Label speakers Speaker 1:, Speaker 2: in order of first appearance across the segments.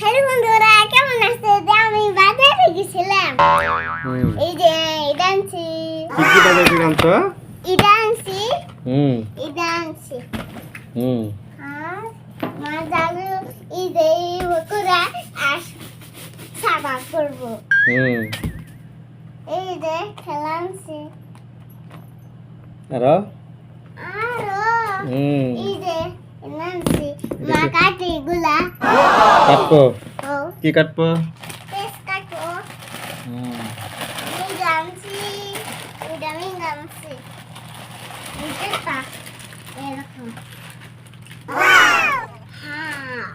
Speaker 1: Hello বন্ধুরা, কেমন আছেন? আমি বাজারে গেছিলাম। এই যে এটা আনছি।
Speaker 2: কি কি বাজারে আনছো?
Speaker 1: এটা আনছি। এটা আনছি। আর মাজালু এই যে ওকরা আস সাবা করব। এই যে খেলা আনছি।
Speaker 2: আরো
Speaker 1: এই যে আনছি। মা কাটি গুলা
Speaker 2: কাটবো।
Speaker 1: ও
Speaker 2: কি কাটবো?
Speaker 1: পেস্ট কাটো। আমি জানছি, এটা আমি জানছি। এটা তা এরকম। হ্যাঁ।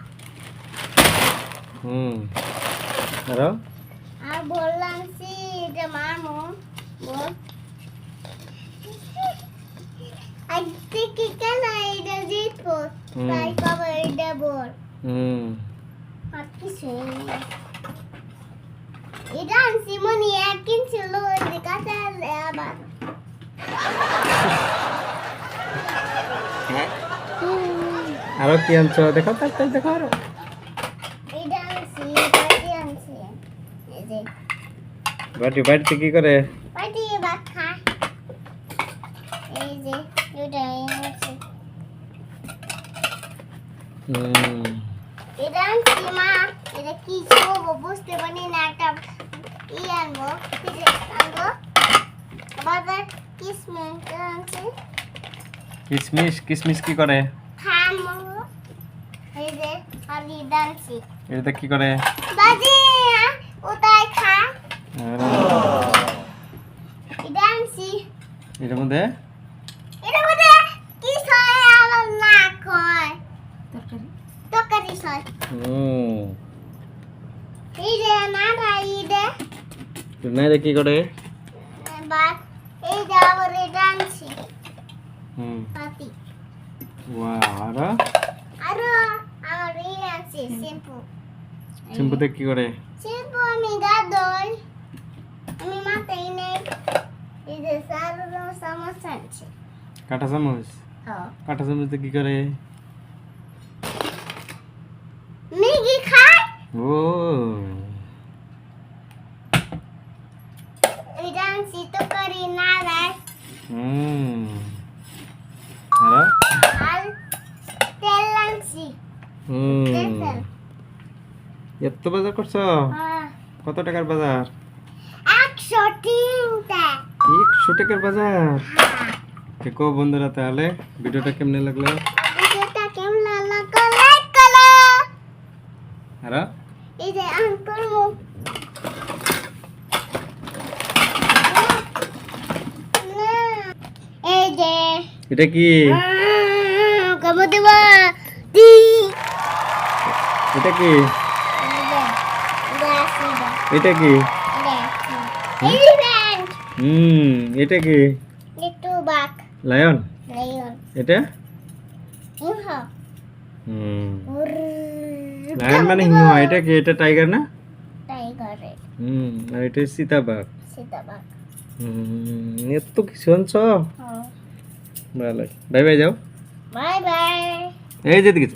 Speaker 2: আরো
Speaker 1: আর বললাম সি এটা মামু বল। আজকে কি কেন এটা জিতবো? তাই কবে এটা বল। আর কিছু এটা আনছি মনি একদিন ছিল ওই যে কাছে আবার
Speaker 2: আরো কি আনছো? দেখো তাড়াতাড়ি দেখো আরো।
Speaker 1: এটা আনছি পাটি আনছি এই যে
Speaker 2: বাড়িতে কি করে?
Speaker 1: পাটি ভাত খায় এই যে এটা আনছি এটা আনছি মা এটা কি ছোব বুঝতে পারি না একটা আনবো আনবো বাজার কিসমিস আনছি
Speaker 2: কিসমিস কি করে?
Speaker 1: খামো এই যে আমি ডান্সি
Speaker 2: এটা কি করে?
Speaker 1: বাজি ওটাই খা ডান্সি
Speaker 2: এর মধ্যে
Speaker 1: এটা মধ্যে কি সয় আমার না কয় তরকারি সয় এই যে না ভাই দে
Speaker 2: না রে কি করে?
Speaker 1: বাট এই যে আমার ডান্সি পাতি
Speaker 2: আরো
Speaker 1: আরো আমার এই আছে
Speaker 2: শ্যাম্পুতে কি করে?
Speaker 1: শ্যাম্পু আমি গাদই আমি মাথায় নেই এই যে সারো সমস্যা আছে
Speaker 2: কাঁটা চামচ? কাঁটা চামচতে কি করে?
Speaker 1: ম্যাগি খায়
Speaker 2: ও
Speaker 1: এই ডান্সি তো করি না রে
Speaker 2: আরো
Speaker 1: আর তেল আনছি তেল
Speaker 2: এত বাজার করছো? কত টাকার বাজার? 100 টাকার বাজার। দেখো বন্ধুরা, তাহলে ভিডিওটা কেমনে লাগলো?
Speaker 1: ভিডিওটা কেমন লাগলো লাইক করো
Speaker 2: আর
Speaker 1: এই যে আঙ্কেল মু এই যে
Speaker 2: এটা কি?
Speaker 1: কমো দেবা দি
Speaker 2: এটা কি? এটা কি?
Speaker 1: এলিফ্যান্ট
Speaker 2: এটা কি?
Speaker 1: একটু বাক
Speaker 2: লায়ন?
Speaker 1: লায়ন
Speaker 2: এটা
Speaker 1: সিংহ
Speaker 2: লায়ন মানে সিংহ। এটা কি? এটা টাইগার না?
Speaker 1: টাইগার
Speaker 2: আর এটা চিতাবাঘ।
Speaker 1: সীতাবাক
Speaker 2: এত কিছু আনছো? ভালো। বাই বাই যাও।
Speaker 1: বাই বাই
Speaker 2: এই যে দিকে